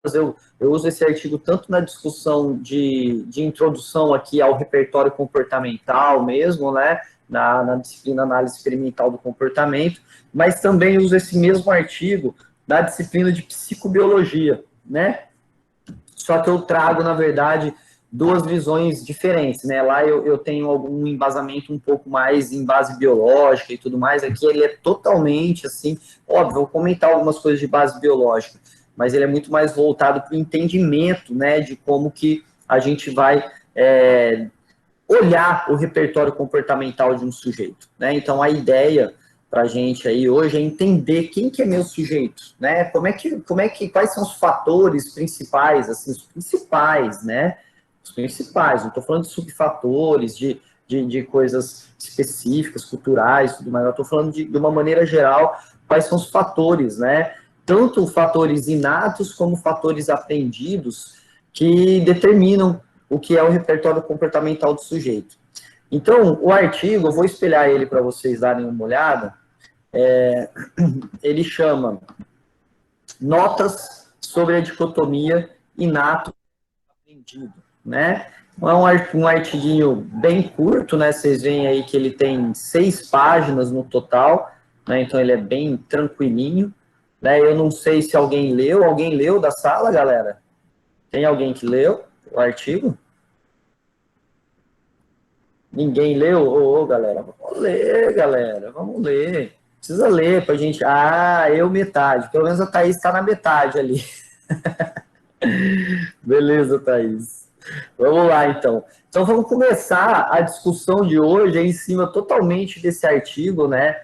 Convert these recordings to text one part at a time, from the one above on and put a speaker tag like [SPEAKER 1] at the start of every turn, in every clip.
[SPEAKER 1] eu uso esse artigo tanto na discussão de introdução aqui ao repertório comportamental mesmo, né, na disciplina análise experimental do comportamento, mas também uso esse mesmo artigo na disciplina de psicobiologia, né? Só que eu trago, na verdade, duas visões diferentes, né? Lá eu tenho algum embasamento um pouco mais em base biológica e tudo mais. Aqui ele é totalmente, assim, óbvio, vou comentar algumas coisas de base biológica, mas ele é muito mais voltado para o entendimento, né, de como que a gente vai olhar o repertório comportamental de um sujeito, né? Então, a ideia para a gente aí hoje é entender quem que é meu sujeito, né? Quais são os fatores principais, assim, os principais, né? Os principais, não estou falando de subfatores, de coisas específicas, culturais, tudo mais, eu estou falando de uma maneira geral, quais são os fatores, né? Tanto fatores inatos como fatores aprendidos que determinam o que é o repertório comportamental do sujeito. Então, o artigo, eu vou espelhar ele para vocês darem uma olhada, ele chama Notas sobre a dicotomia inato-aprendido, né? É um artiguinho bem curto, né? Vocês veem aí que ele tem 6 páginas no total, né? Então ele é bem tranquilinho, né? Eu não sei se alguém leu da sala, galera? Tem alguém que leu o artigo? Ninguém leu? Ô, galera, vamos ler, galera, vamos ler. Precisa ler pra gente. Ah, eu metade. Pelo menos a Thaís está na metade ali. Beleza, Thaís. Vamos lá, então. Então, vamos começar a discussão de hoje em cima totalmente desse artigo, né?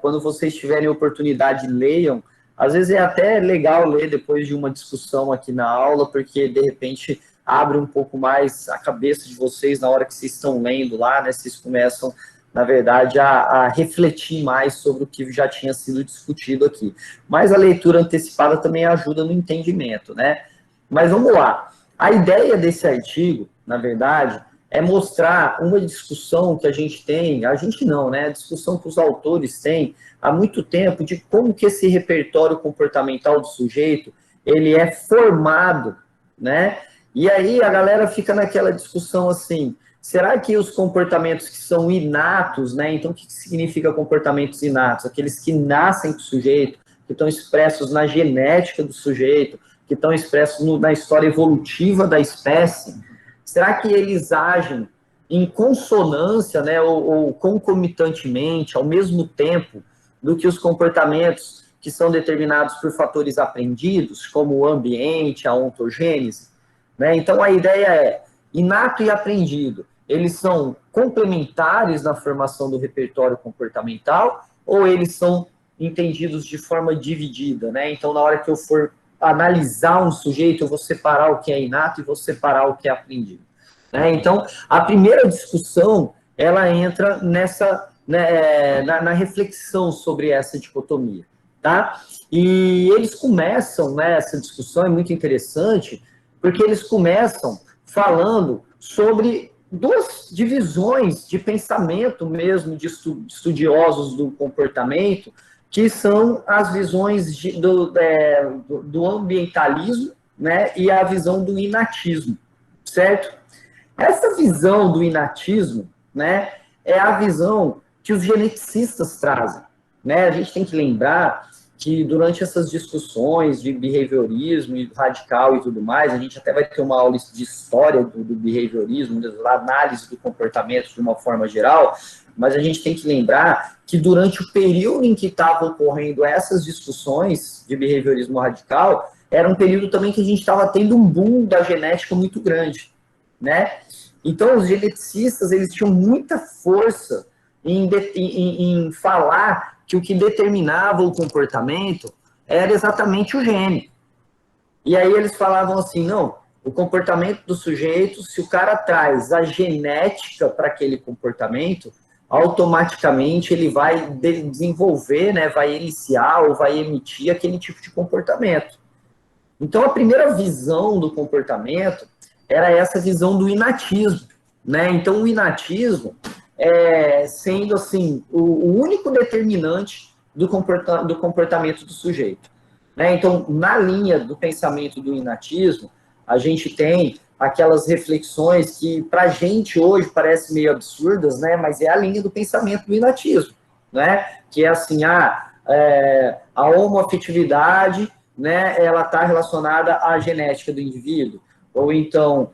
[SPEAKER 1] Quando vocês tiverem oportunidade, leiam. Às vezes é até legal ler depois de uma discussão aqui na aula, porque, de repente, abre um pouco mais a cabeça de vocês na hora que vocês estão lendo lá, né? Vocês começam, na verdade, a refletir mais sobre o que já tinha sido discutido aqui. Mas a leitura antecipada também ajuda no entendimento, né? Mas vamos lá. A ideia desse artigo, na verdade, é mostrar uma discussão que a gente tem, a gente não, né? A discussão que os autores têm há muito tempo de como que esse repertório comportamental do sujeito, ele é formado, né? E aí a galera fica naquela discussão assim, será que os comportamentos que são inatos, né? Então, o que significa comportamentos inatos? Aqueles que nascem com o sujeito, que estão expressos na genética do sujeito, que estão expressos na história evolutiva da espécie, será que eles agem em consonância, né, ou concomitantemente, ao mesmo tempo, do que os comportamentos que são determinados por fatores aprendidos, como o ambiente, a ontogênese? Né? Então, a ideia é, inato e aprendido, eles são complementares na formação do repertório comportamental, ou eles são entendidos de forma dividida, né? Então, na hora que eu for analisar um sujeito, eu vou separar o que é inato e vou separar o que é aprendido. Né? Então, a primeira discussão, ela entra nessa, né, na reflexão sobre essa dicotomia. Tá? E eles começam, né, essa discussão é muito interessante, porque eles começam falando sobre duas divisões de pensamento mesmo de estudiosos do comportamento, que são as visões do ambientalismo, né, e a visão do inatismo, certo? Essa visão do inatismo, né, é a visão que os geneticistas trazem, né? A gente tem que lembrar que durante essas discussões de behaviorismo e radical e tudo mais, a gente até vai ter uma aula de história do behaviorismo, da análise do comportamento de uma forma geral, mas a gente tem que lembrar que durante o período em que estavam ocorrendo essas discussões de behaviorismo radical, era um período também que a gente estava tendo um boom da genética muito grande, né? Então, os geneticistas, eles tinham muita força em falar que o que determinava o comportamento era exatamente o gene. E aí eles falavam assim, não, o comportamento do sujeito, se o cara traz a genética para aquele comportamento, automaticamente ele vai desenvolver, né, vai iniciar ou vai emitir aquele tipo de comportamento. Então, a primeira visão do comportamento era essa visão do inatismo, né? Então, o inatismo sendo, assim, o único determinante do comportamento do sujeito. né? Então, na linha do pensamento do inatismo, a gente tem aquelas reflexões que, para a gente hoje, parecem meio absurdas, né? Mas é a linha do pensamento do inatismo, né? Que é assim, a homoafetividade, né? Ela está relacionada à genética do indivíduo. Ou então,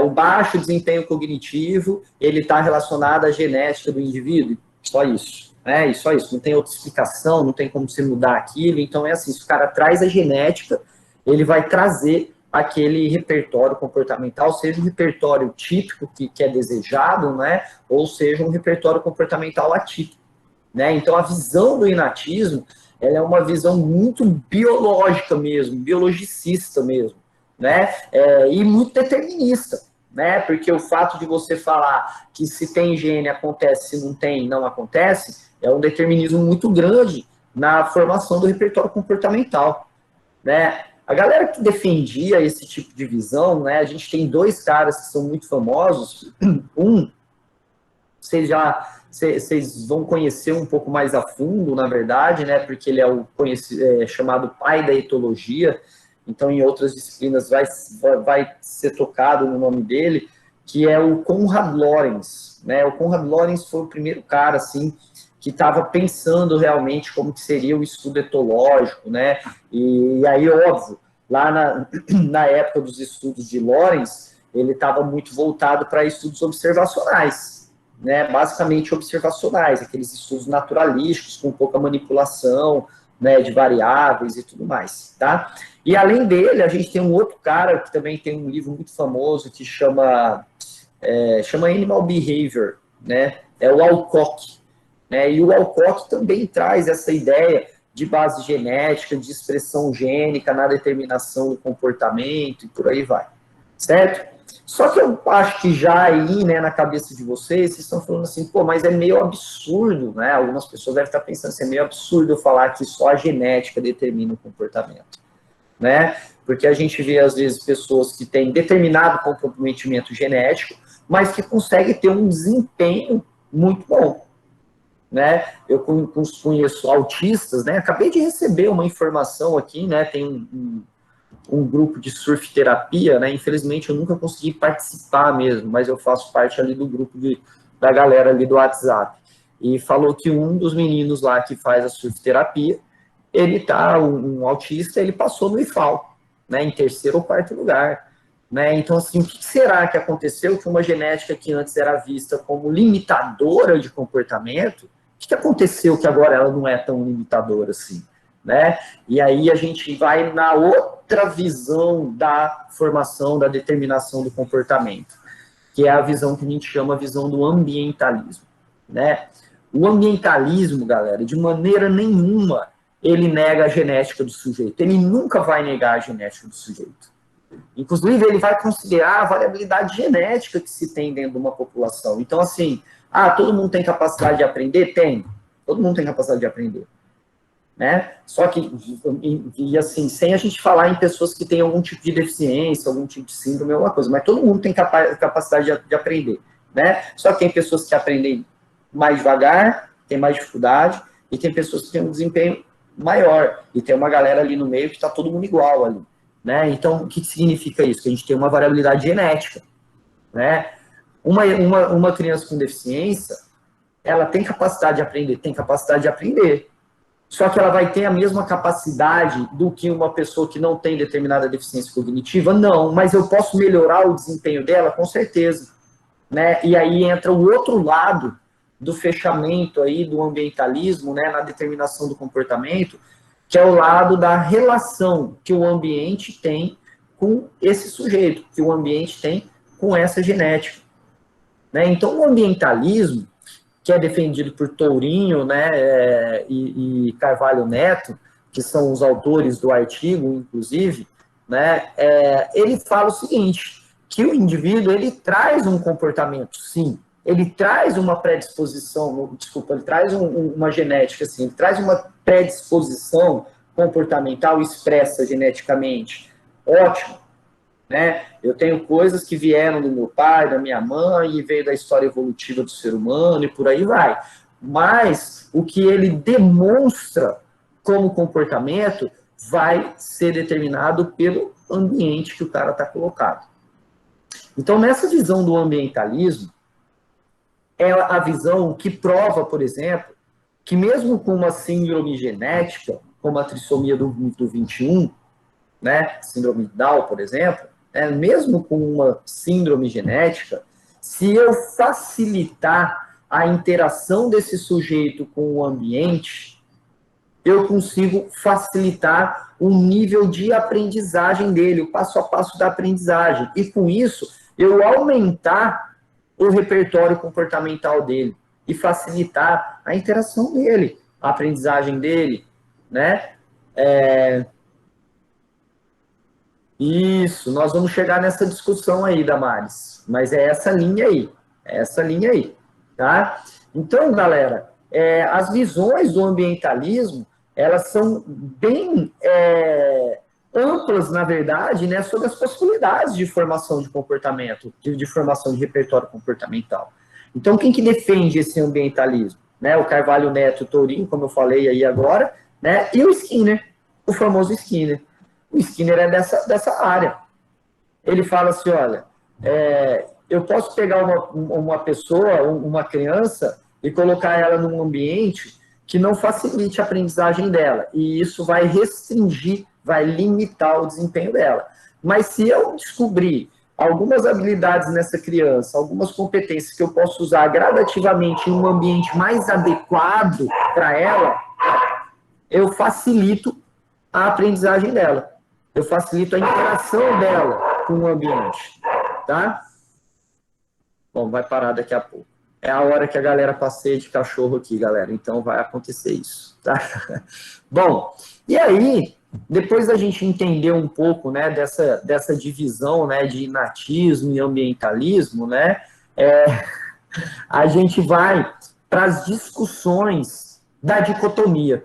[SPEAKER 1] o baixo desempenho cognitivo, ele está relacionado à genética do indivíduo. Só isso. E só isso, não tem outra explicação, não tem como você mudar aquilo. Então, é assim, se o cara traz a genética, ele vai trazer aquele repertório comportamental, seja um repertório típico que é desejado, né, ou seja um repertório comportamental atípico, né? Então, a visão do inatismo, ela é uma visão muito biológica mesmo, biologicista mesmo, né? E muito determinista, né? Porque o fato de você falar que se tem gene acontece, se não tem, não acontece, é um determinismo muito grande na formação do repertório comportamental, né? A galera que defendia esse tipo de visão, né? A gente tem dois caras que são muito famosos. Vocês vão conhecer um pouco mais a fundo, na verdade, né? Porque ele é chamado pai da etologia. Então, em outras disciplinas vai ser tocado no nome dele, que é o Konrad Lorenz, né? O Konrad Lorenz foi o primeiro cara, assim, que estava pensando realmente como que seria o estudo etológico, né? E aí, óbvio, lá na época dos estudos de Lorenz, ele estava muito voltado para estudos observacionais, né? Basicamente observacionais, aqueles estudos naturalísticos com pouca manipulação, né, de variáveis e tudo mais, tá? E além dele, a gente tem um outro cara que também tem um livro muito famoso que chama Animal Behavior, né? É o Alcock, né? E o Alcock também traz essa ideia de base genética, de expressão gênica na determinação do comportamento e por aí vai, certo? Só que eu acho que já aí, né, na cabeça de vocês estão falando assim, pô, mas é meio absurdo, né? Algumas pessoas devem estar pensando assim, é meio absurdo eu falar que só a genética determina o comportamento, né? Porque a gente vê, às vezes, pessoas que têm determinado comprometimento genético, mas que conseguem ter um desempenho muito bom, né? Eu conheço autistas, né? Acabei de receber uma informação aqui, né? Tem um grupo de surf terapia, né? Infelizmente eu nunca consegui participar mesmo, mas eu faço parte ali do grupo da galera ali do WhatsApp. E falou que um dos meninos lá que faz a surf terapia, ele tá, um autista, ele passou no IFAL, né? Em terceiro ou quarto lugar, né? Então, assim, o que será que aconteceu que uma genética que antes era vista como limitadora de comportamento, o que aconteceu que agora ela não é tão limitadora assim, né? E aí a gente vai na outra visão da formação, da determinação do comportamento, que é a visão que a gente chama a visão do ambientalismo, né? O ambientalismo, galera, de maneira nenhuma ele nega a genética do sujeito. Ele nunca vai negar a genética do sujeito. Inclusive, ele vai considerar a variabilidade genética que se tem dentro de uma população. Então, assim, todo mundo tem capacidade de aprender? Tem. Todo mundo tem capacidade de aprender, né? Só que, e assim, sem a gente falar em pessoas que têm algum tipo de deficiência, algum tipo de síndrome, alguma coisa, mas todo mundo tem capacidade de aprender, né? Só que tem pessoas que aprendem mais devagar, tem mais dificuldade, e tem pessoas que têm um desempenho maior, e tem uma galera ali no meio que está todo mundo igual ali, né? Então, o que significa isso? Que a gente tem uma variabilidade genética, né? Uma criança com deficiência, ela tem capacidade de aprender? Tem capacidade de aprender. Só que ela vai ter a mesma capacidade do que uma pessoa que não tem determinada deficiência cognitiva? Não, mas eu posso melhorar o desempenho dela? Com certeza, né? E aí entra o outro lado do fechamento aí do ambientalismo, né, na determinação do comportamento, que é o lado da relação que o ambiente tem com esse sujeito, que o ambiente tem com essa genética, né? Então, o ambientalismo, que é defendido por Tourinho, né, e Carvalho Neto, que são os autores do artigo, inclusive, né, ele fala o seguinte, que o indivíduo, ele traz um comportamento, sim, ele traz uma predisposição, desculpa, ele traz uma genética, assim, ele traz uma predisposição comportamental expressa geneticamente, ótimo, né? Eu tenho coisas que vieram do meu pai, da minha mãe, e veio da história evolutiva do ser humano, e por aí vai. Mas o que ele demonstra como comportamento vai ser determinado pelo ambiente que o cara está colocado. Então, nessa visão do ambientalismo, é a visão que prova, por exemplo, que mesmo com uma síndrome genética, como a trissomia do 21, né, síndrome de Down, por exemplo, mesmo com uma síndrome genética, se eu facilitar a interação desse sujeito com o ambiente, eu consigo facilitar o nível de aprendizagem dele, o passo a passo da aprendizagem. E com isso, eu aumentar o repertório comportamental dele e facilitar a interação dele, a aprendizagem dele, né? Isso, nós vamos chegar nessa discussão aí, Damares, mas é essa linha aí, tá? Então, galera, as visões do ambientalismo, elas são bem amplas, na verdade, né, sobre as possibilidades de formação de comportamento, de formação de repertório comportamental. Então, quem que defende esse ambientalismo? Né, o Carvalho Neto, o Tourinho, como eu falei aí agora, né, e o Skinner, o famoso Skinner. O Skinner é dessa área. Ele fala assim, olha, eu posso pegar uma pessoa, uma criança, e colocar ela num ambiente que não facilite a aprendizagem dela. E isso vai restringir, vai limitar o desempenho dela. Mas se eu descobrir algumas habilidades nessa criança, algumas competências que eu posso usar gradativamente em um ambiente mais adequado para ela, eu facilito a aprendizagem dela. Eu facilito a interação dela com o ambiente, tá? Bom, vai parar daqui a pouco. É a hora que a galera passeia de cachorro aqui, galera. Então vai acontecer isso, tá? Bom, e aí, depois da gente entender um pouco, né, dessa divisão, né, de inatismo e ambientalismo, né, a gente vai para as discussões da dicotomia,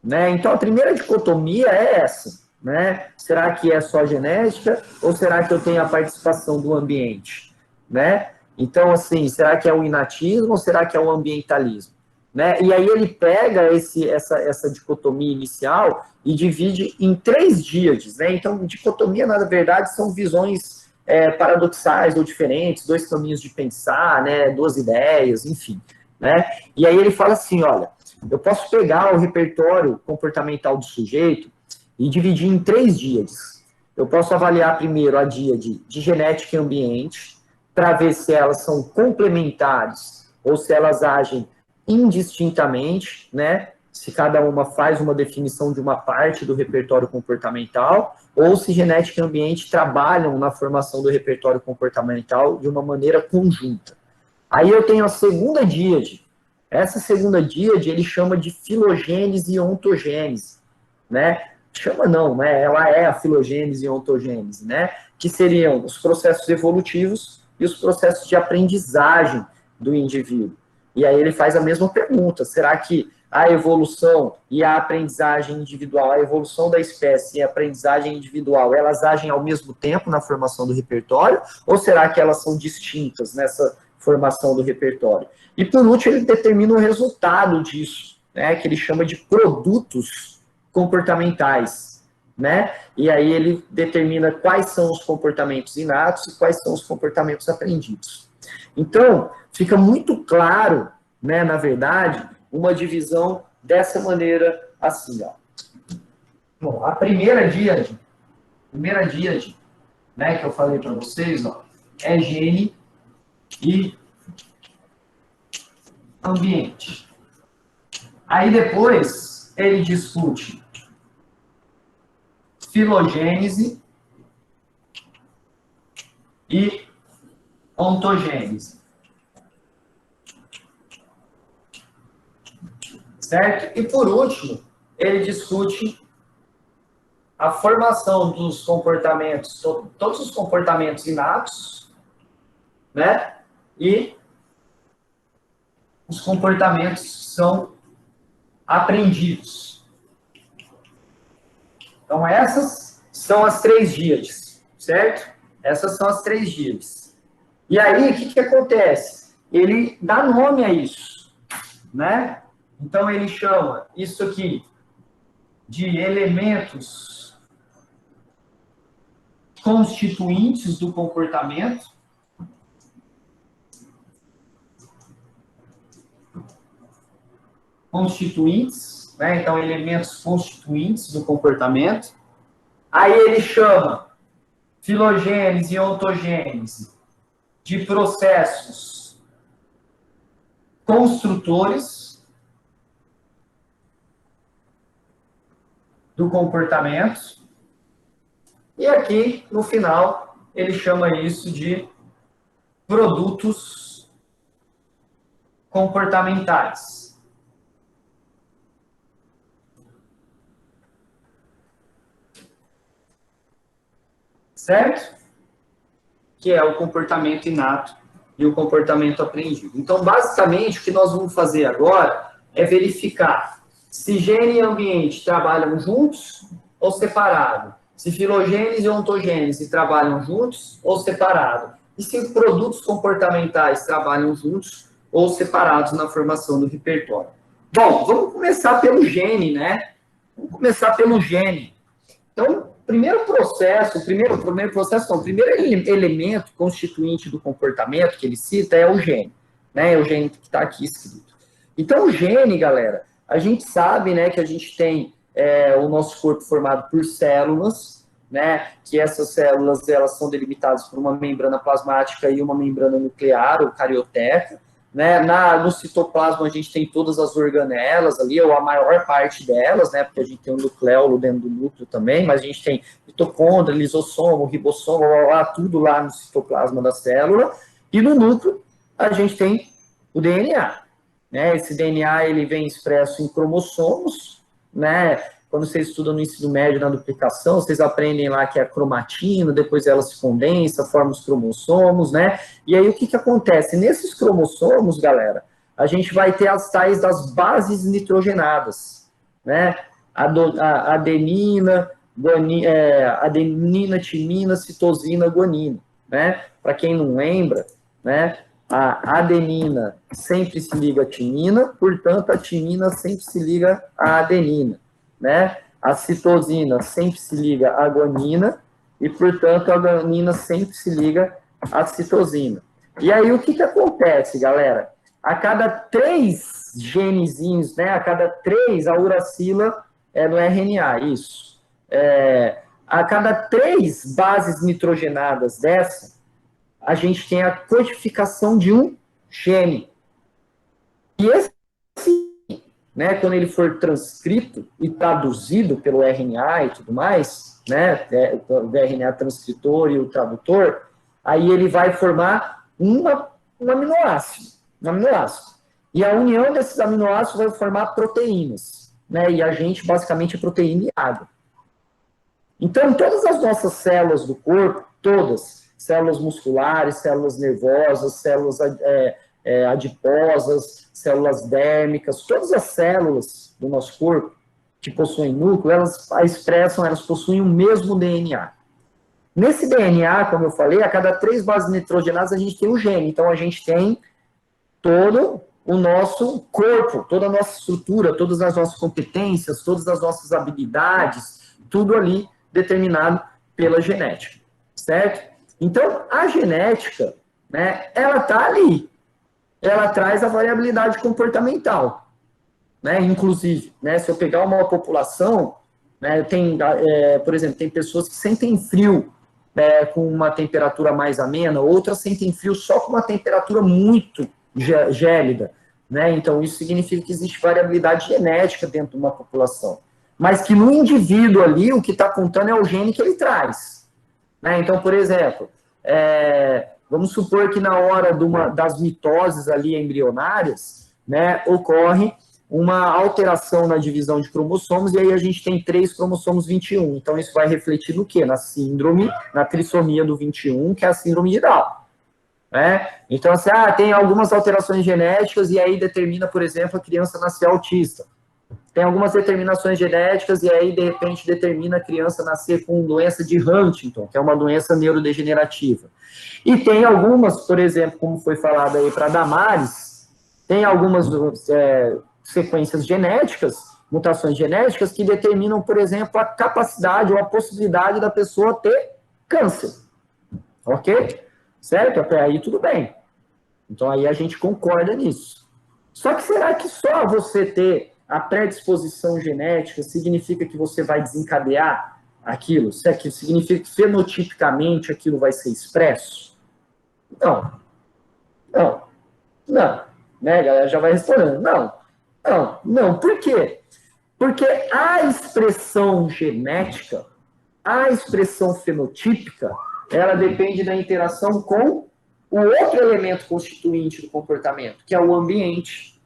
[SPEAKER 1] né? Então, a primeira dicotomia é essa, né? Será que é só genética ou será que eu tenho a participação do ambiente, né? Então, assim, será que é o inatismo ou será que é o ambientalismo? Né? E aí ele pega essa dicotomia inicial e divide em 3 díades, né? Então, dicotomia, na verdade, são visões paradoxais ou diferentes, 2 caminhos de pensar, né? 2 ideias, enfim, né? E aí ele fala assim, olha, eu posso pegar o repertório comportamental do sujeito e dividir em 3 díades. Eu posso avaliar primeiro a díade de genética e ambiente, para ver se elas são complementares ou se elas agem indistintamente, né? Se cada uma faz uma definição de uma parte do repertório comportamental, ou se genética e ambiente trabalham na formação do repertório comportamental de uma maneira conjunta. Aí eu tenho a segunda díade. Essa segunda díade ele chama de filogênese e ontogênese, né? Chama não, né? Ela é a filogênese e ontogênese, né? Que seriam os processos evolutivos e os processos de aprendizagem do indivíduo. E aí ele faz a mesma pergunta, será que a evolução e a aprendizagem individual, a evolução da espécie e a aprendizagem individual, elas agem ao mesmo tempo na formação do repertório, ou será que elas são distintas nessa formação do repertório? E por último, ele determina o resultado disso, né, que ele chama de produtos comportamentais, né? E aí ele determina quais são os comportamentos inatos e quais são os comportamentos aprendidos. Então, fica muito claro, né, na verdade, uma divisão dessa maneira assim, ó. Bom, a primeira díade, né, que eu falei para vocês, ó, é gene e ambiente. Aí depois ele discute filogênese e ontogênese. Certo? E por último, ele discute a formação dos comportamentos, todos os comportamentos inatos, né? E os comportamentos que são aprendidos. Então, essas são as 3 díades, certo? Essas são as 3 díades. E aí, o que acontece? Ele dá nome a isso, né? Então, ele chama isso aqui de elementos constituintes do comportamento, constituintes, né? Então, elementos constituintes do comportamento. Aí ele chama filogênese e ontogênese de processos construtores do comportamento. E aqui, no final, ele chama isso de produtos comportamentais. Certo? Que é o comportamento inato e o comportamento aprendido. Então, basicamente, o que nós vamos fazer agora é verificar se gene e ambiente trabalham juntos ou separados, se filogênese e ontogênese trabalham juntos ou separados, e se produtos comportamentais trabalham juntos ou separados na formação do repertório. Bom, vamos começar pelo gene, né? Vamos começar pelo gene. Então, o primeiro elemento constituinte do comportamento que ele cita é o gene, né? É o gene que está aqui escrito. Então, o gene, galera, a gente sabe, né, que a gente tem o nosso corpo formado por células, né? Que essas células elas são delimitadas por uma membrana plasmática e uma membrana nuclear, ou carioteca. Né? No citoplasma a gente tem todas as organelas ali, ou a maior parte delas, né? Porque a gente tem o nucleolo dentro do núcleo também, mas a gente tem mitocôndria, lisossomo, ribossomo, tudo lá no citoplasma da célula. E no núcleo a gente tem o DNA. Né? Esse DNA ele vem expresso em cromossomos, né? Quando vocês estudam no ensino médio, na duplicação, vocês aprendem lá que é a cromatina, depois ela se condensa, forma os cromossomos, né? E aí o que acontece? Nesses cromossomos, galera, a gente vai ter as tais das bases nitrogenadas, né? Adenina, timina, citosina, guanina, né? Para quem não lembra, né? A adenina sempre se liga à timina, portanto, a timina sempre se liga à adenina. Né? A citosina sempre se liga à guanina e, portanto, a guanina sempre se liga à citosina. E aí, o que acontece, galera? A cada 3 genezinhos, né? A cada 3, a uracila no RNA, isso. A cada 3 bases nitrogenadas dessa, a gente tem a codificação de um gene. E esse né, quando ele for transcrito e traduzido pelo RNA e tudo mais, né, o RNA transcritor e o tradutor, aí ele vai formar um aminoácido. E a união desses aminoácidos vai formar proteínas, né, e a gente basicamente é proteína e água. Então, todas as nossas células do corpo, todas, células musculares, células nervosas, células adiposas, células dérmicas, todas as células do nosso corpo que possuem núcleo, elas possuem o mesmo DNA. Nesse DNA, como eu falei, a cada 3 bases nitrogenadas a gente tem um gene. Então, a gente tem todo o nosso corpo, toda a nossa estrutura, todas as nossas competências, todas as nossas habilidades, tudo ali determinado pela genética, certo? Então, a genética, né, ela está ali. Ela traz a variabilidade comportamental, né? Inclusive, né, se eu pegar uma população, né, por exemplo, tem pessoas que sentem frio com uma temperatura mais amena, outras sentem frio só com uma temperatura muito gélida, né? Então, isso significa que existe variabilidade genética dentro de uma população, mas que no indivíduo ali, o que está contando é o gene que ele traz, né? Então, por exemplo, vamos supor que na hora das mitoses ali embrionárias, né, ocorre uma alteração na divisão de cromossomos, e aí a gente tem 3 cromossomos 21. Então, isso vai refletir no quê? Na trissomia do 21, que é a síndrome de Down. Né? Então, assim, tem algumas alterações genéticas, e aí determina, por exemplo, a criança nascer autista. Tem algumas determinações genéticas, e aí, de repente, determina a criança nascer com doença de Huntington, que é uma doença neurodegenerativa. E tem algumas, por exemplo, como foi falado aí para Damares, tem algumas sequências genéticas, mutações genéticas que determinam, por exemplo, a capacidade ou a possibilidade da pessoa ter câncer. Ok? Certo? Até aí tudo bem. Então aí a gente concorda nisso. Só que será que só você ter a predisposição genética significa que você vai desencadear aquilo? Significa que fenotipicamente aquilo vai ser expresso? Não. Não. Não. Né, galera? Já vai respondendo. Não. Não. Não. Por quê? Porque a expressão genética, a expressão fenotípica, ela depende da interação com o outro elemento constituinte do comportamento, que é o ambiente.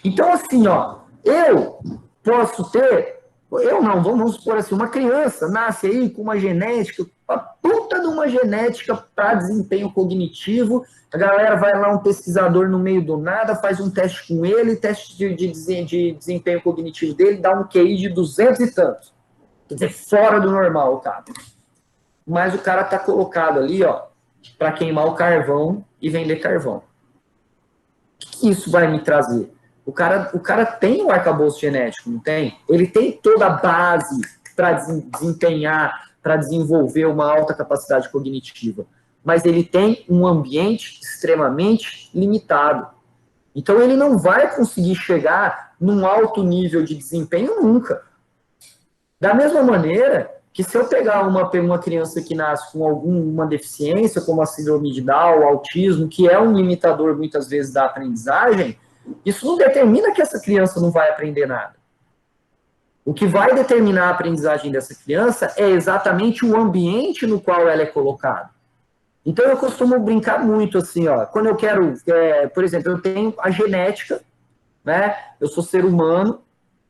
[SPEAKER 1] Então, assim, ó, eu posso ter, eu não, vamos supor assim, uma criança nasce aí com uma genética, uma puta de uma genética para desempenho cognitivo, a galera vai lá, um pesquisador no meio do nada, faz um teste com ele, teste de desempenho cognitivo dele, dá um QI de 200 e tantos. Quer dizer, fora do normal, cara. Mas o cara tá colocado ali, ó, para queimar o carvão e vender carvão. O que isso vai me trazer? O cara tem o arcabouço genético, não tem? Ele tem toda a base para desempenhar, para desenvolver uma alta capacidade cognitiva. Mas ele tem um ambiente extremamente limitado. Então, ele não vai conseguir chegar num alto nível de desempenho nunca. Da mesma maneira que se eu pegar uma criança que nasce com alguma deficiência, como a síndrome de Down, o autismo, que é um limitador, muitas vezes, da aprendizagem, isso não determina que essa criança não vai aprender nada. O que vai determinar a aprendizagem dessa criança é exatamente o ambiente no qual ela é colocada. Então, eu costumo brincar muito assim, ó, quando eu quero, por exemplo, eu tenho a genética, né? Eu sou ser humano,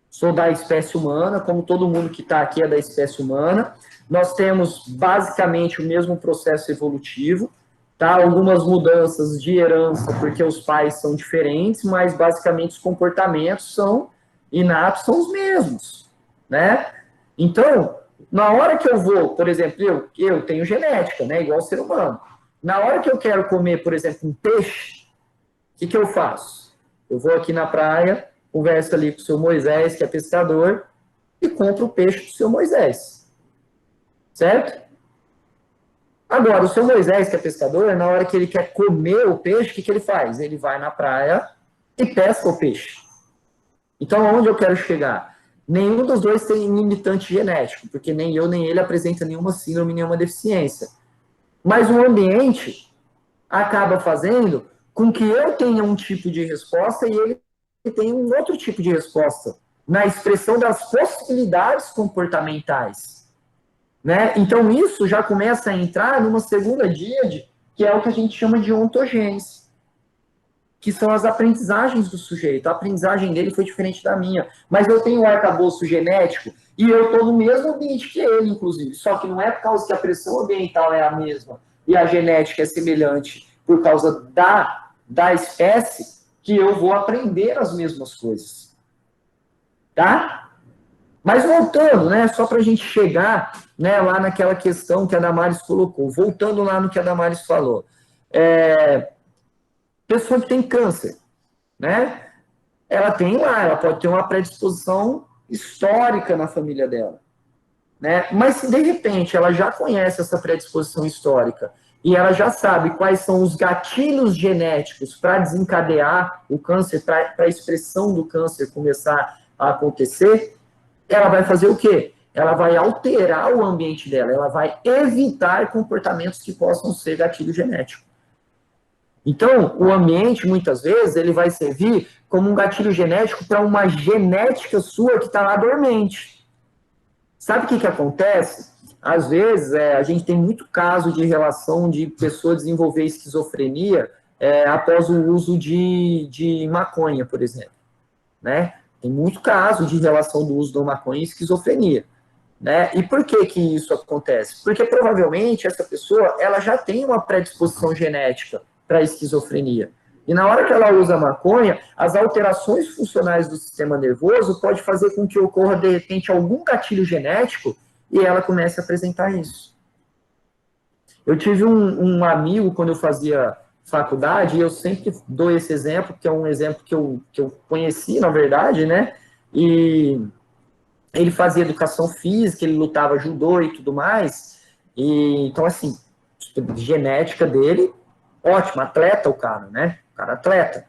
[SPEAKER 1] sou da espécie humana, como todo mundo que está aqui é da espécie humana. Nós temos basicamente o mesmo processo evolutivo, tá? Algumas mudanças de herança, porque os pais são diferentes, mas basicamente os comportamentos são inatos, são os mesmos, né? Então, na hora que eu vou, por exemplo, eu tenho genética, né? Igual ao ser humano. Na hora que eu quero comer, por exemplo, um peixe, o que eu faço? Eu vou aqui na praia, converso ali com o seu Moisés, que é pescador, e compro o peixe do seu Moisés. Certo? Agora, o seu Moisés, que é pescador, na hora que ele quer comer o peixe, o que ele faz? Ele vai na praia e pesca o peixe. Então, aonde eu quero chegar? Nenhum dos dois tem limitante genético, porque nem eu nem ele apresenta nenhuma síndrome, nenhuma deficiência. Mas o ambiente acaba fazendo com que eu tenha um tipo de resposta e ele tenha um outro tipo de resposta, na expressão das possibilidades comportamentais. Né? Então, isso já começa a entrar numa segunda díade, que é o que a gente chama de ontogênese, que são as aprendizagens do sujeito. A aprendizagem dele foi diferente da minha, mas eu tenho um arcabouço genético e eu estou no mesmo ambiente que ele, inclusive, só que não é por causa que a pressão ambiental é a mesma e a genética é semelhante por causa da espécie que eu vou aprender as mesmas coisas. Tá? Mas voltando, né, só para a gente chegar, né, lá naquela questão que a Damares colocou, voltando lá no que a Damares falou. Pessoa que tem câncer, né? Ela tem lá, ela pode ter uma predisposição histórica na família dela, né? Mas se de repente ela já conhece essa predisposição histórica e ela já sabe quais são os gatilhos genéticos para desencadear o câncer, para a expressão do câncer começar a acontecer, ela vai fazer o quê? Ela vai alterar o ambiente dela, ela vai evitar comportamentos que possam ser gatilho genético. Então, o ambiente, muitas vezes, ele vai servir como um gatilho genético para uma genética sua que está lá dormente. Sabe o que acontece? Às vezes, a gente tem muito caso de relação de pessoa desenvolver esquizofrenia após o uso de maconha, por exemplo. Né? Tem muito caso de relação do uso da maconha e esquizofrenia. Né? E por que isso acontece? Porque provavelmente essa pessoa ela já tem uma predisposição genética para a esquizofrenia. E na hora que ela usa a maconha, as alterações funcionais do sistema nervoso pode fazer com que ocorra, de repente, algum gatilho genético e ela comece a apresentar isso. Eu tive um amigo, quando eu fazia faculdade, e eu sempre dou esse exemplo, que é um exemplo que eu conheci, na verdade, né? E ele fazia educação física, ele lutava judô e tudo mais. E, então, assim, genética dele, ótimo, atleta o cara, né? O cara atleta.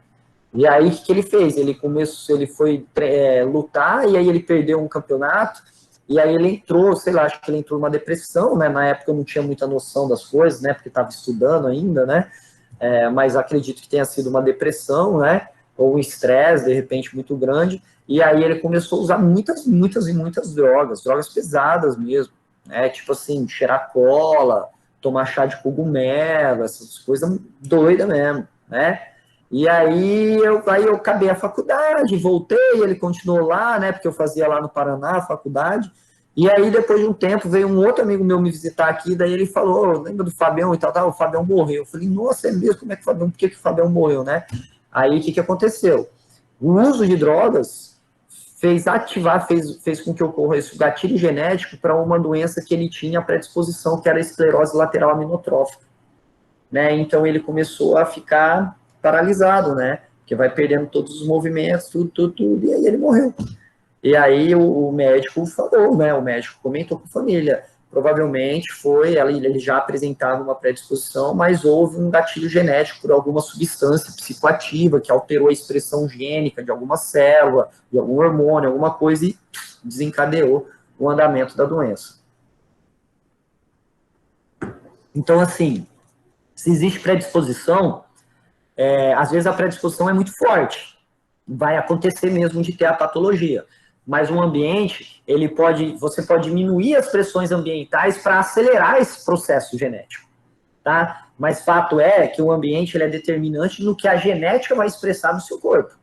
[SPEAKER 1] E aí, o que ele fez? Ele começou, ele foi lutar, e aí ele perdeu um campeonato, e aí ele entrou, sei lá, acho que ele entrou numa depressão, né? Na época eu não tinha muita noção das coisas, né? Porque estava estudando ainda, né? Mas acredito que tenha sido uma depressão, né? Ou um estresse, de repente, muito grande. E aí ele começou a usar muitas, muitas e muitas drogas, drogas pesadas mesmo, né? Tipo assim, cheirar cola, tomar chá de cogumelo, essas coisas doidas mesmo, né? E aí eu acabei a faculdade, voltei, ele continuou lá, né? Porque eu fazia lá no Paraná a faculdade. E aí, depois de um tempo, veio um outro amigo meu me visitar aqui, daí ele falou, lembra do Fabião e tal, o Fabião morreu. Eu falei, nossa, é mesmo? Como é que o Fabião, por que o Fabião morreu, né? Aí, o que aconteceu? O uso de drogas fez com que ocorresse o gatilho genético para uma doença que ele tinha predisposição, que era a esclerose lateral aminotrófica, né? Então, ele começou a ficar paralisado, né? Porque vai perdendo todos os movimentos, tudo, e aí ele morreu. E aí o médico falou, né? O médico comentou com a família. Provavelmente ele já apresentava uma predisposição, mas houve um gatilho genético por alguma substância psicoativa que alterou a expressão gênica de alguma célula, de algum hormônio, alguma coisa e desencadeou o andamento da doença. Então, assim, se existe predisposição, às vezes a predisposição é muito forte. Vai acontecer mesmo de ter a patologia. Mas o ambiente, você pode diminuir as pressões ambientais para acelerar esse processo genético, tá? Mas fato é que o ambiente ele é determinante no que a genética vai expressar no seu corpo.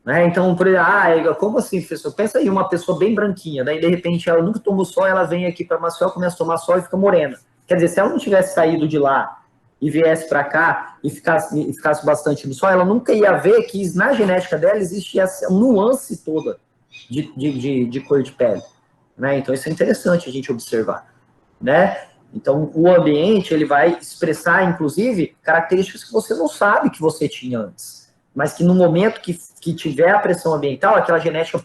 [SPEAKER 1] Né? Então, por exemplo, como assim, professor? Pensa aí, uma pessoa bem branquinha, daí de repente ela nunca tomou sol, ela vem aqui para Maceió, começa a tomar sol e fica morena. Quer dizer, se ela não tivesse saído de lá e viesse para cá e ficasse bastante no sol, ela nunca ia ver que na genética dela existia essa nuance toda de cor de pele. Né? Então, isso é interessante a gente observar. Né? Então, o ambiente ele vai expressar, inclusive, características que você não sabe que você tinha antes, mas que no momento que tiver a pressão ambiental, aquela genética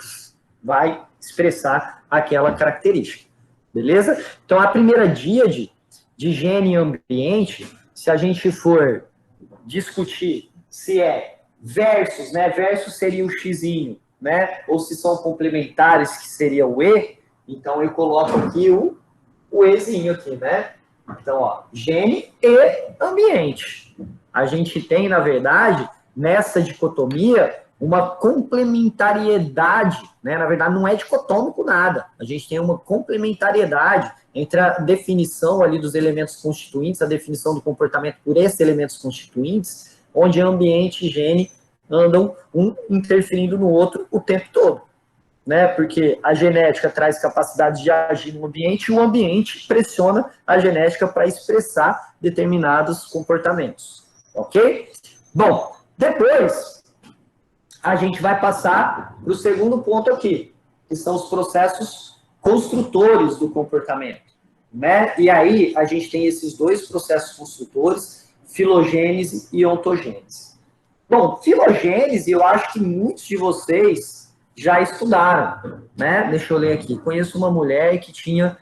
[SPEAKER 1] vai expressar aquela característica. Beleza? Então, a primeira díade de gene e ambiente, se a gente for discutir se é versus, né? Versus seria o xzinho, né? Ou se são complementares, que seria o E, então eu coloco aqui o Ezinho aqui, né? Então, ó, gene e ambiente. A gente tem, na verdade, nessa dicotomia, uma complementariedade, né? Na verdade, não é dicotômico nada. A gente tem uma complementariedade entre a definição ali dos elementos constituintes, a definição do comportamento por esses elementos constituintes, onde ambiente e gene andam um interferindo no outro o tempo todo. Né? Porque a genética traz capacidade de agir no ambiente e o ambiente pressiona a genética para expressar determinados comportamentos. Ok? Bom, depois a gente vai passar para o segundo ponto aqui, que são os processos construtores do comportamento. Né? E aí a gente tem esses dois processos construtores, filogênese e ontogênese. Bom, filogênese, eu acho que muitos de vocês já estudaram, né? Deixa eu ler aqui. Conheço uma mulher que tinha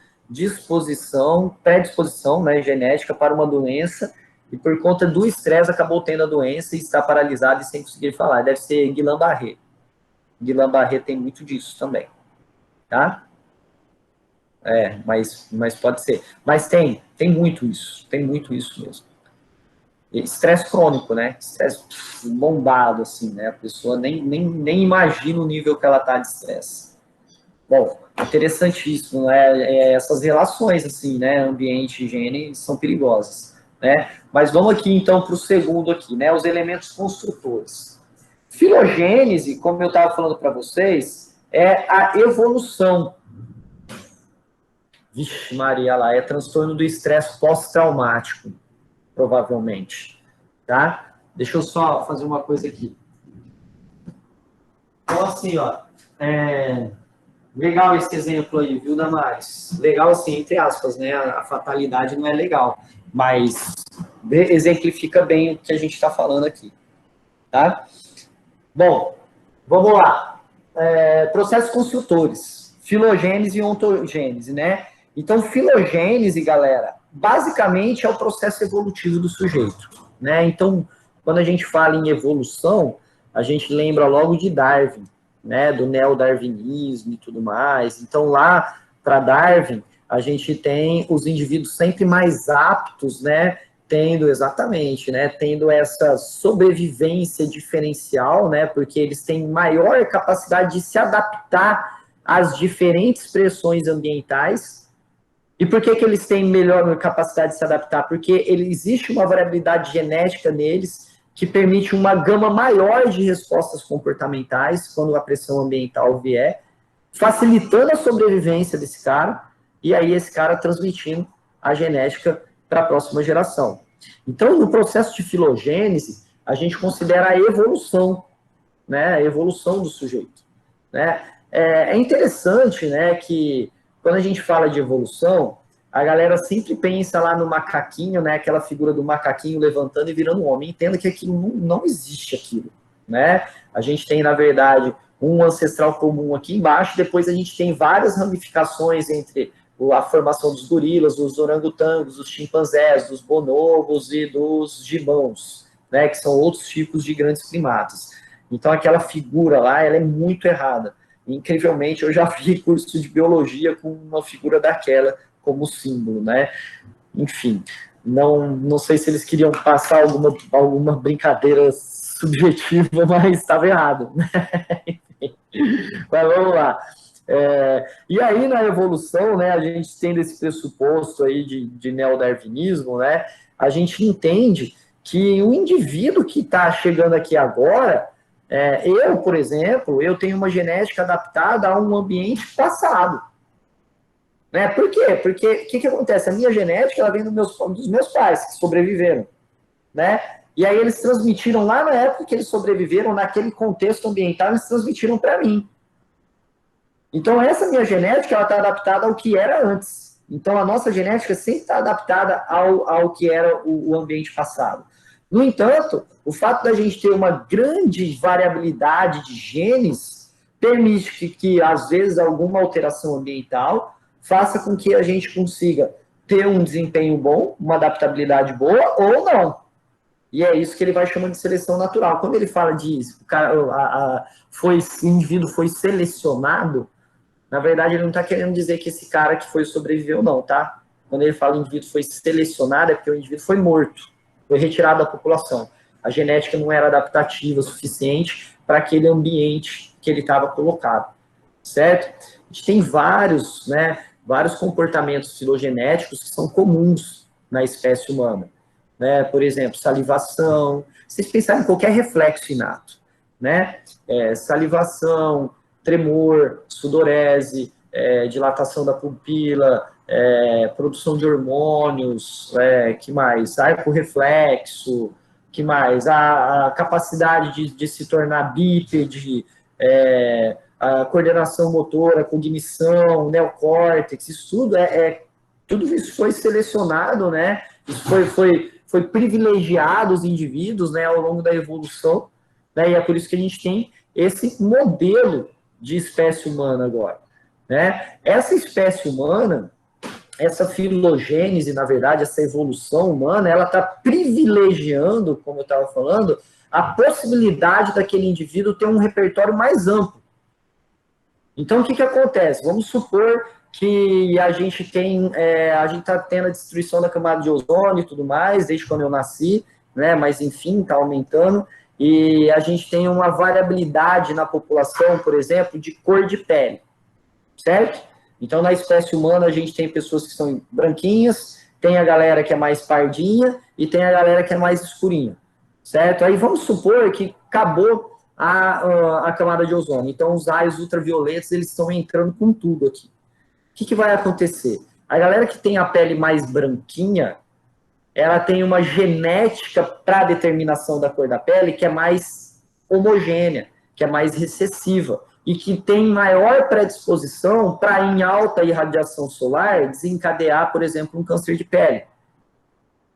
[SPEAKER 1] predisposição, né, genética para uma doença e por conta do estresse acabou tendo a doença e está paralisada e sem conseguir falar. Deve ser Guillain-Barré. Guillain-Barré tem muito disso também, tá? Mas pode ser. Mas tem muito isso mesmo. Estresse crônico, né? Estresse bombado, assim, né? A pessoa nem imagina o nível que ela está de estresse. Bom, interessantíssimo, né? Essas relações, assim, né? Ambiente e gene são perigosas, né? Mas vamos aqui, então, para o segundo aqui, né? Os elementos construtores. Filogênese, como eu estava falando para vocês, é a evolução. Vixe, Maria, lá, é transtorno do estresse pós-traumático. Provavelmente, tá? Deixa eu só fazer uma coisa aqui. Então, assim, ó, legal esse exemplo aí, viu, Damares? Legal, assim, entre aspas, né? A fatalidade não é legal, mas exemplifica bem o que a gente está falando aqui, tá? Bom, vamos lá. processos construtores, filogênese e ontogênese, né? Então, filogênese, galera, basicamente é o processo evolutivo do sujeito, né? Então, quando a gente fala em evolução, a gente lembra logo de Darwin, né? Do neodarwinismo e tudo mais. Então, lá para Darwin, a gente tem os indivíduos sempre mais aptos, né? Tendo, exatamente, né? Tendo essa sobrevivência diferencial, né? Porque eles têm maior capacidade de se adaptar às diferentes pressões ambientais. E por que eles têm melhor capacidade de se adaptar? Porque existe uma variabilidade genética neles que permite uma gama maior de respostas comportamentais quando a pressão ambiental vier, facilitando a sobrevivência desse cara, e aí esse cara transmitindo a genética para a próxima geração. Então, no processo de filogênese, a gente considera a evolução, né? A evolução do sujeito, né? É interessante, né, que quando a gente fala de evolução, a galera sempre pensa lá no macaquinho, né, aquela figura do macaquinho levantando e virando um homem. Entenda que aquilo não existe aquilo, né? A gente tem, na verdade, um ancestral comum aqui embaixo, depois a gente tem várias ramificações entre a formação dos gorilas, dos orangotangos, dos chimpanzés, dos bonobos e dos gibãos, né, que são outros tipos de grandes primatas. Então, aquela figura lá, ela é muito errada. Incrivelmente, eu já vi curso de biologia com uma figura daquela como símbolo, né? Enfim, não sei se eles queriam passar alguma brincadeira subjetiva, mas estava errado, né? Mas vamos lá. E aí, na evolução, né, a gente tendo esse pressuposto aí de neodarwinismo, né, a gente entende que o indivíduo que está chegando aqui agora, eu, por exemplo, eu tenho uma genética adaptada a um ambiente passado. Né? Por quê? Porque o que acontece? A minha genética ela vem dos meus pais, que sobreviveram. Né? E aí eles transmitiram lá na época que eles sobreviveram, naquele contexto ambiental, eles transmitiram para mim. Então, essa minha genética ela está adaptada ao que era antes. Então, a nossa genética sempre está adaptada ao que era o ambiente passado. No entanto, o fato da gente ter uma grande variabilidade de genes permite que às vezes, alguma alteração ambiental faça com que a gente consiga ter um desempenho bom, uma adaptabilidade boa ou não. E é isso que ele vai chamando de seleção natural. Quando ele fala disso, o indivíduo foi selecionado, na verdade, ele não está querendo dizer que esse cara que foi sobreviveu, não, tá? Quando ele fala que o indivíduo foi selecionado, é porque o indivíduo foi morto, foi retirado da população. A genética não era adaptativa o suficiente para aquele ambiente que ele estava colocado, certo? A gente tem vários comportamentos filogenéticos que são comuns na espécie humana, né? Por exemplo, salivação. Vocês pensarem em qualquer reflexo inato, né? Salivação, tremor, sudorese, dilatação da pupila, produção de hormônios, que mais? Arco-reflexo, que mais? A capacidade de se tornar bípede, a coordenação motora, a cognição, neocórtex, isso tudo isso foi selecionado, né? Isso foi privilegiado os indivíduos, né, ao longo da evolução, né? E é por isso que a gente tem esse modelo de espécie humana agora, né? Essa espécie humana, essa filogênese, na verdade, essa evolução humana, ela está privilegiando, como eu estava falando, a possibilidade daquele indivíduo ter um repertório mais amplo. Então, o que acontece? Vamos supor que a gente está tendo a destruição da camada de ozônio e tudo mais, desde quando eu nasci, né? Mas, enfim, está aumentando. E a gente tem uma variabilidade na população, por exemplo, de cor de pele, certo? Então, na espécie humana, a gente tem pessoas que são branquinhas, tem a galera que é mais pardinha e tem a galera que é mais escurinha, certo? Aí vamos supor que acabou a camada de ozônio. Então, os raios ultravioletos, eles estão entrando com tudo aqui. O que vai acontecer? A galera que tem a pele mais branquinha, ela tem uma genética para determinação da cor da pele que é mais homogênea, que é mais recessiva e que tem maior predisposição para, em alta irradiação solar, desencadear, por exemplo, um câncer de pele.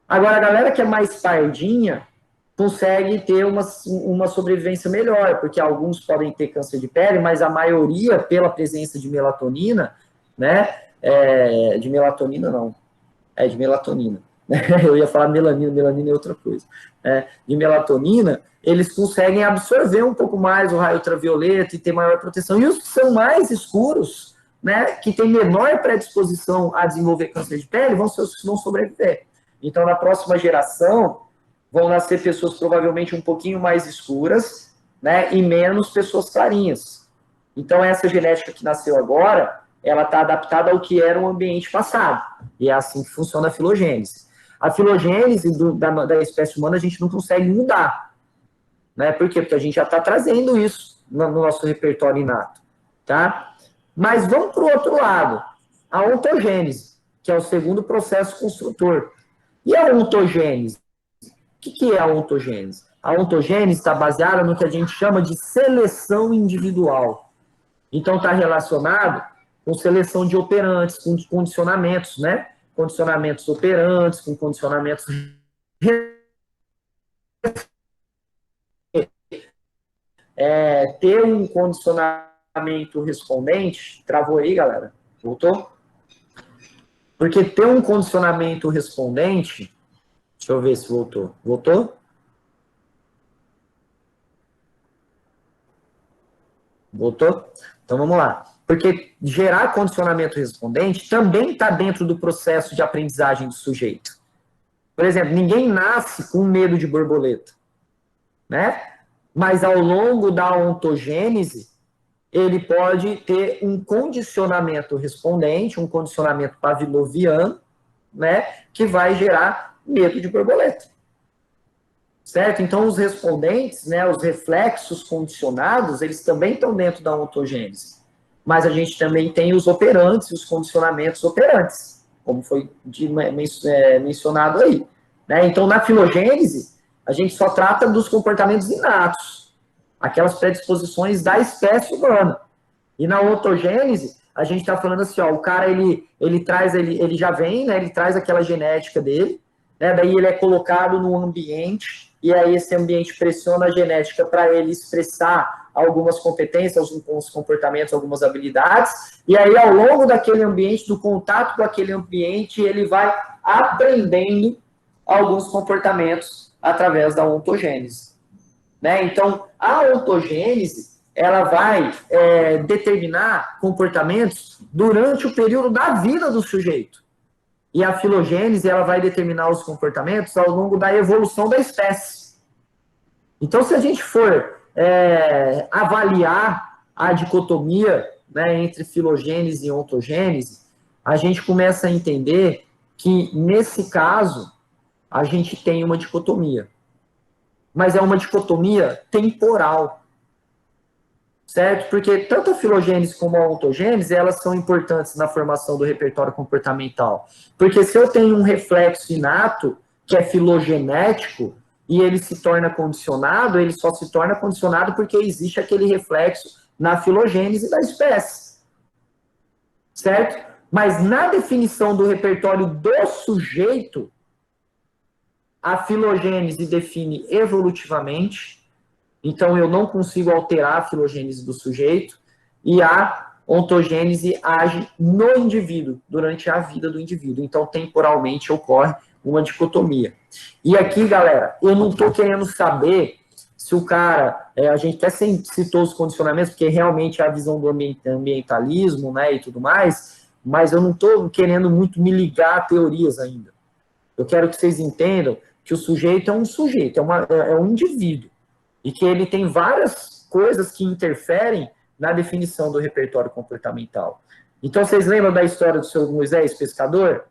[SPEAKER 1] Agora, a galera que é mais pardinha, consegue ter uma sobrevivência melhor, porque alguns podem ter câncer de pele, mas a maioria, pela presença de melatonina, né? De melatonina não, de melatonina. Eu ia falar melanina, melanina é outra coisa. De melatonina, eles conseguem absorver um pouco mais o raio ultravioleta e ter maior proteção. E os que são mais escuros, né, que têm menor predisposição a desenvolver câncer de pele, vão sobreviver. Então, na próxima geração, vão nascer pessoas provavelmente um pouquinho mais escuras, né, e menos pessoas clarinhas. Então, essa genética que nasceu agora, ela está adaptada ao que era o ambiente passado. E é assim que funciona a filogênese. A filogênese da espécie humana a gente não consegue mudar. Né? Por quê? Porque a gente já está trazendo isso no nosso repertório inato. Tá? Mas vamos para o outro lado. A ontogênese, que é o segundo processo construtor. E a ontogênese? O que é a ontogênese? A ontogênese está baseada no que a gente chama de seleção individual. Então, está relacionado com seleção de operantes, com condicionamentos, né? Condicionamentos operantes, com condicionamentos... ter um condicionamento respondente... Travou aí, galera? Voltou? Porque ter um condicionamento respondente... Deixa eu ver se voltou. Voltou? Voltou? Então, vamos lá. Porque gerar condicionamento respondente também está dentro do processo de aprendizagem do sujeito. Por exemplo, ninguém nasce com medo de borboleta, né? Mas ao longo da ontogênese, ele pode ter um condicionamento respondente, um condicionamento pavloviano, né? Que vai gerar medo de borboleta. Certo? Então, os respondentes, né, os reflexos condicionados, eles também estão dentro da ontogênese. Mas a gente também tem os operantes, os condicionamentos operantes, como foi mencionado aí. Né? Então, na filogênese, a gente só trata dos comportamentos inatos, aquelas predisposições da espécie humana. E na ontogênese, a gente está falando assim, ó, o cara, ele já vem, né, ele traz aquela genética dele, né, daí ele é colocado no ambiente, e aí esse ambiente pressiona a genética para ele expressar algumas competências, alguns comportamentos, algumas habilidades, e aí ao longo daquele ambiente, do contato com aquele ambiente, ele vai aprendendo alguns comportamentos através da ontogênese. Né? Então, a ontogênese, ela vai determinar comportamentos durante o período da vida do sujeito. E a filogênese, ela vai determinar os comportamentos ao longo da evolução da espécie. Então, se a gente for avaliar a dicotomia, né, entre filogênese e ontogênese, a gente começa a entender que, nesse caso, a gente tem uma dicotomia. Mas é uma dicotomia temporal. Certo? Porque tanto a filogênese como a ontogênese, elas são importantes na formação do repertório comportamental. Porque se eu tenho um reflexo inato, que é filogenético, e ele se torna condicionado, ele só se torna condicionado porque existe aquele reflexo na filogênese da espécie. Certo? Mas na definição do repertório do sujeito, a filogênese define evolutivamente. Então, eu não consigo alterar a filogênese do sujeito, e a ontogênese age no indivíduo, durante a vida do indivíduo. Então, temporalmente, ocorre uma dicotomia. E aqui, galera, eu não estou querendo saber se o cara... a gente até citou os condicionamentos, porque realmente é a visão do ambientalismo, né, e tudo mais, mas eu não estou querendo muito me ligar a teorias ainda. Eu quero que vocês entendam que o sujeito é um sujeito, é um indivíduo. E que ele tem várias coisas que interferem na definição do repertório comportamental. Então, vocês lembram da história do seu Moisés, pescador?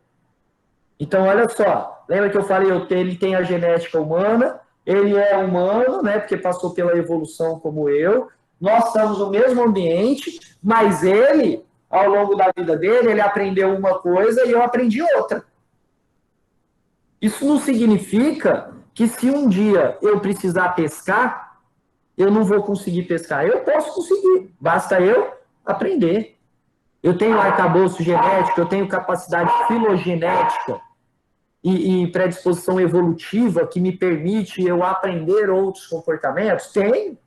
[SPEAKER 1] Então, olha só, lembra que eu falei, ele tem a genética humana, ele é humano, né, porque passou pela evolução como eu, nós estamos no mesmo ambiente, mas ele, ao longo da vida dele, ele aprendeu uma coisa e eu aprendi outra. Isso não significa que se um dia eu precisar pescar, eu não vou conseguir pescar. Eu posso conseguir, basta eu aprender. Eu tenho arcabouço genético, eu tenho capacidade filogenética e predisposição evolutiva que me permite eu aprender outros comportamentos? Tem.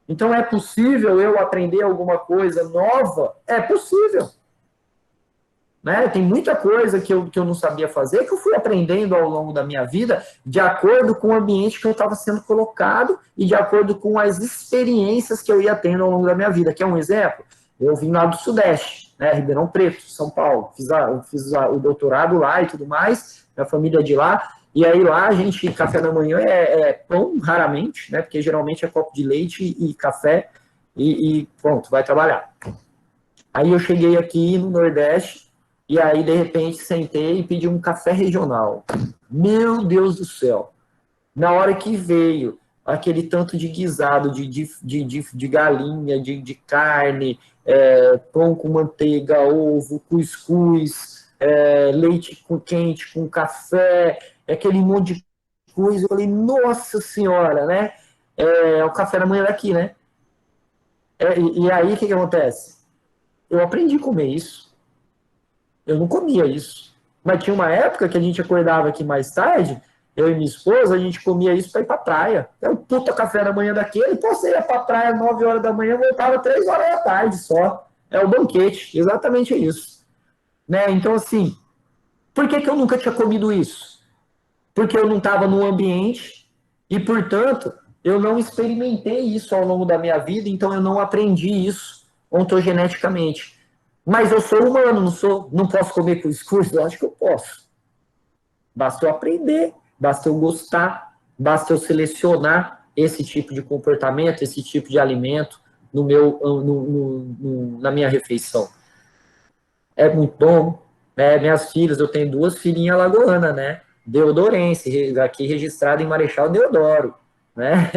[SPEAKER 1] Então, é possível eu aprender alguma coisa nova? É possível. Né? Tem muita coisa que eu não sabia fazer, que eu fui aprendendo ao longo da minha vida, de acordo com o ambiente que eu estava sendo colocado e de acordo com as experiências que eu ia tendo ao longo da minha vida. Quer um exemplo? Eu vim lá do Sudeste, né? Ribeirão Preto, São Paulo. Fiz o doutorado lá e tudo mais, minha família é de lá. E aí lá a gente, café da manhã é pão, raramente, né? Porque geralmente é copo de leite e café e pronto, vai trabalhar. Aí eu cheguei aqui no Nordeste e aí, de repente, sentei e pedi um café regional. Meu Deus do céu! Na hora que veio aquele tanto de guisado de galinha, de carne, pão com manteiga, ovo, cuscuz, leite quente com café, aquele monte de coisa. Eu falei, nossa senhora, né? É o café da manhã daqui, né? E aí, o que acontece? Eu aprendi a comer isso. Eu não comia isso. Mas tinha uma época que a gente acordava aqui mais tarde, eu e minha esposa, a gente comia isso para ir para praia. É o puta café da manhã daquele, pô, você ia para praia 9 horas da manhã, voltava 3 horas da tarde só. É o banquete, exatamente isso. Né? Então, assim, por que eu nunca tinha comido isso? Porque eu não estava no ambiente e, portanto, eu não experimentei isso ao longo da minha vida, então eu não aprendi isso ontogeneticamente. Mas eu sou humano, não posso comer cuscuz? Eu acho que eu posso. Basta eu aprender, basta eu gostar, basta eu selecionar esse tipo de comportamento, esse tipo de alimento na minha refeição. É muito bom. Né? Minhas filhas, eu tenho 2 filhinhas alagoanas, né? Deodorense, aqui registrada em Marechal Deodoro, né?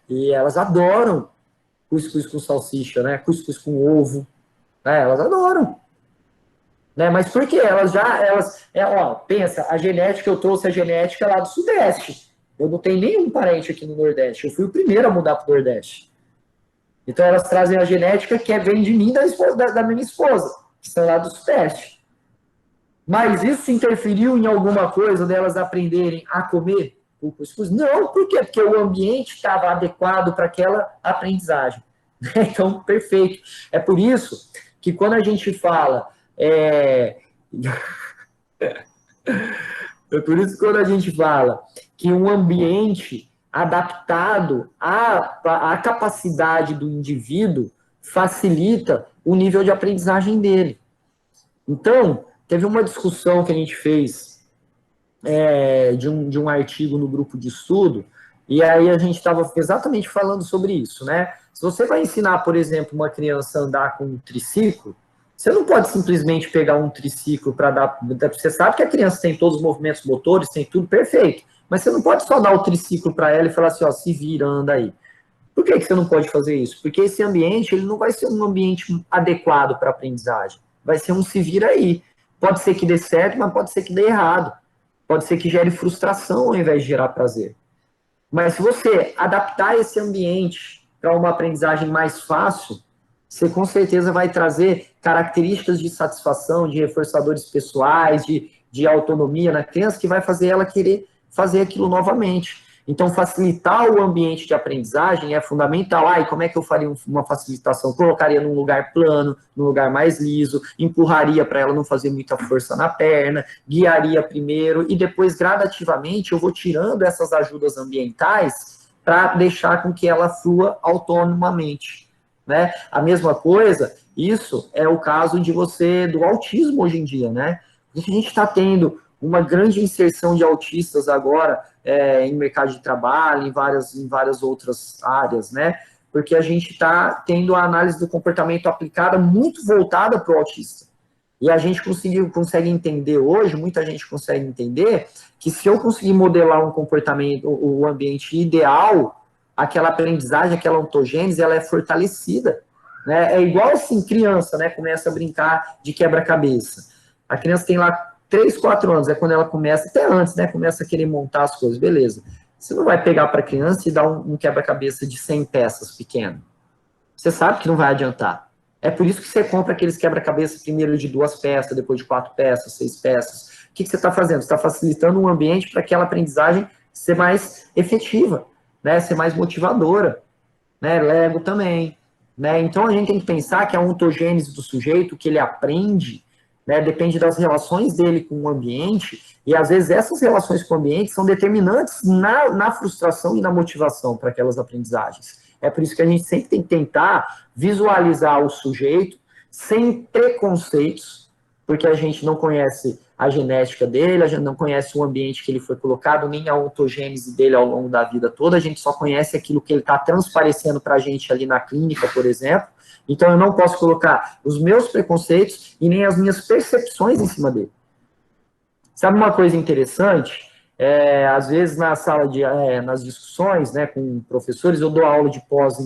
[SPEAKER 1] E elas adoram cuscuz com salsicha, né? Cuscuz com ovo, né? Elas adoram. Né? Mas por quê? Pensa, a genética, eu trouxe a genética lá do Sudeste. Eu não tenho nenhum parente aqui no Nordeste. Eu fui o primeiro a mudar para o Nordeste. Então elas trazem a genética que vem de mim da minha esposa, que são lá do Sudeste. Mas isso interferiu em alguma coisa delas aprenderem a comer o cuscuz? Não, por quê? Porque o ambiente estava adequado para aquela aprendizagem. Então, perfeito. É por isso que quando a gente fala é por isso que quando a gente fala que um ambiente adaptado à capacidade do indivíduo facilita o nível de aprendizagem dele. Então, teve uma discussão que a gente fez de um artigo no grupo de estudo, e aí a gente estava exatamente falando sobre isso, né? Se você vai ensinar, por exemplo, uma criança a andar com um triciclo, você não pode simplesmente pegar um triciclo para dar. Você sabe que a criança tem todos os movimentos motores, tem tudo perfeito, mas você não pode só dar o triciclo para ela e falar assim, ó, se vira, anda aí. Por que você não pode fazer isso? Porque esse ambiente ele não vai ser um ambiente adequado para aprendizagem. Vai ser um se vira aí. Pode ser que dê certo, mas pode ser que dê errado. Pode ser que gere frustração ao invés de gerar prazer. Mas se você adaptar esse ambiente para uma aprendizagem mais fácil, você com certeza vai trazer características de satisfação, de reforçadores pessoais, de autonomia na criança, que vai fazer ela querer fazer aquilo novamente. Então, facilitar o ambiente de aprendizagem é fundamental. E como é que eu faria uma facilitação? Colocaria num lugar plano, num lugar mais liso, empurraria para ela não fazer muita força na perna, guiaria primeiro e depois, gradativamente, eu vou tirando essas ajudas ambientais para deixar com que ela flua autonomamente. Né? A mesma coisa, isso é o caso do autismo hoje em dia, né? A gente está tendo uma grande inserção de autistas agora em mercado de trabalho, em várias outras áreas, né? Porque a gente está tendo a análise do comportamento aplicada muito voltada para o autista. E a gente consegue entender hoje, muita gente consegue entender, que se eu conseguir modelar um comportamento, o ambiente ideal, aquela aprendizagem, aquela ontogênese, ela é fortalecida. Né? É igual assim, criança, né? Começa a brincar de quebra-cabeça. A criança tem lá 3, 4 anos, é quando ela começa, até antes, né? Começa a querer montar as coisas, beleza. Você não vai pegar para a criança e dar um quebra-cabeça de 100 peças pequeno. Você sabe que não vai adiantar. É por isso que você compra aqueles quebra-cabeça primeiro de 2 peças, depois de 4 peças, 6 peças, O que você está fazendo? Você está facilitando um ambiente para aquela aprendizagem ser mais efetiva, né? Ser mais motivadora, né? Lego também, né? Então a gente tem que pensar que a ontogênese do sujeito, que ele aprende, né, depende das relações dele com o ambiente, e às vezes essas relações com o ambiente são determinantes na frustração e na motivação para aquelas aprendizagens. É por isso que a gente sempre tem que tentar visualizar o sujeito sem preconceitos, porque a gente não conhece a genética dele, a gente não conhece o ambiente que ele foi colocado, nem a ontogênese dele ao longo da vida toda, a gente só conhece aquilo que ele está transparecendo para a gente ali na clínica, por exemplo. Então, eu não posso colocar os meus preconceitos e nem as minhas percepções em cima dele. Sabe uma coisa interessante? Às vezes, na sala nas discussões, né, com professores, eu dou aula de pós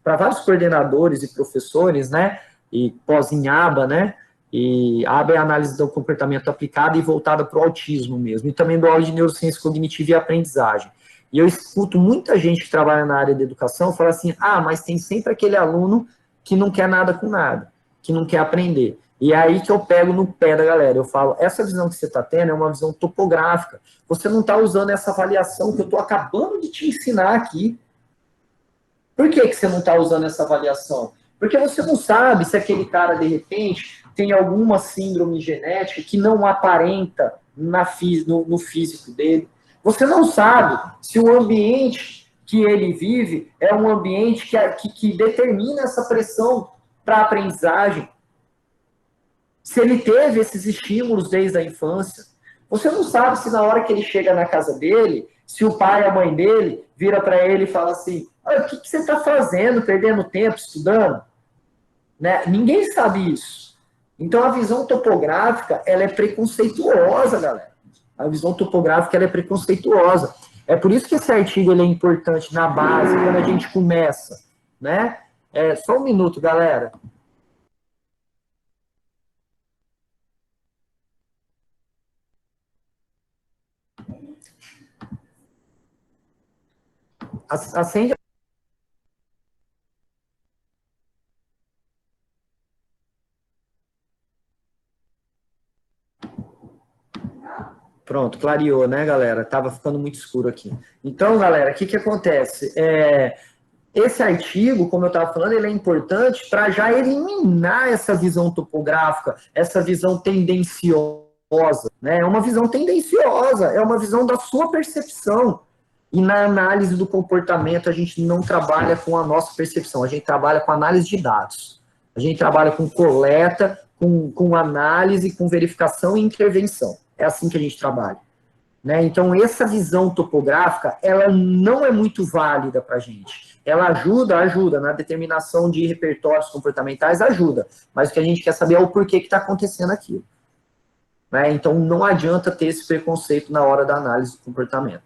[SPEAKER 1] para vários coordenadores e professores, né, e pós em aba, né, e aba é a análise do comportamento aplicada e voltada para o autismo mesmo. E também dou aula de neurociência cognitiva e aprendizagem. E eu escuto muita gente que trabalha na área da educação falar assim, mas tem sempre aquele aluno que não quer nada com nada, que não quer aprender. E é aí que eu pego no pé da galera. Eu falo, essa visão que você está tendo é uma visão topográfica. Você não está usando essa avaliação que eu estou acabando de te ensinar aqui. Por que você não está usando essa avaliação? Porque você não sabe se aquele cara, de repente, tem alguma síndrome genética que não aparenta no físico dele. Você não sabe se o ambiente que ele vive é um ambiente que determina essa pressão para a aprendizagem. Se ele teve esses estímulos desde a infância. Você não sabe se na hora que ele chega na casa dele, se o pai e a mãe dele vira para ele e fala assim, o que você está fazendo, perdendo tempo, estudando? Né? Ninguém sabe isso. Então, a visão topográfica, ela é preconceituosa, galera. A visão topográfica, ela é preconceituosa. É por isso que esse artigo ele é importante na base, quando a gente começa. Né? Só um minuto, galera. Acende. Pronto, clareou, né, galera? Tava ficando muito escuro aqui. Então, galera, o que acontece? Esse artigo, como eu estava falando, ele é importante para já eliminar essa visão topográfica, essa visão tendenciosa, né? É uma visão tendenciosa, é uma visão da sua percepção. E na análise do comportamento, a gente não trabalha com a nossa percepção, a gente trabalha com análise de dados. A gente trabalha com coleta, com análise, com verificação e intervenção. É assim que a gente trabalha. Né? Então, essa visão topográfica, ela não é muito válida para a gente. Ela ajuda na determinação de repertórios comportamentais, ajuda. Mas o que a gente quer saber é o porquê que está acontecendo aquilo. Né? Então, não adianta ter esse preconceito na hora da análise do comportamento.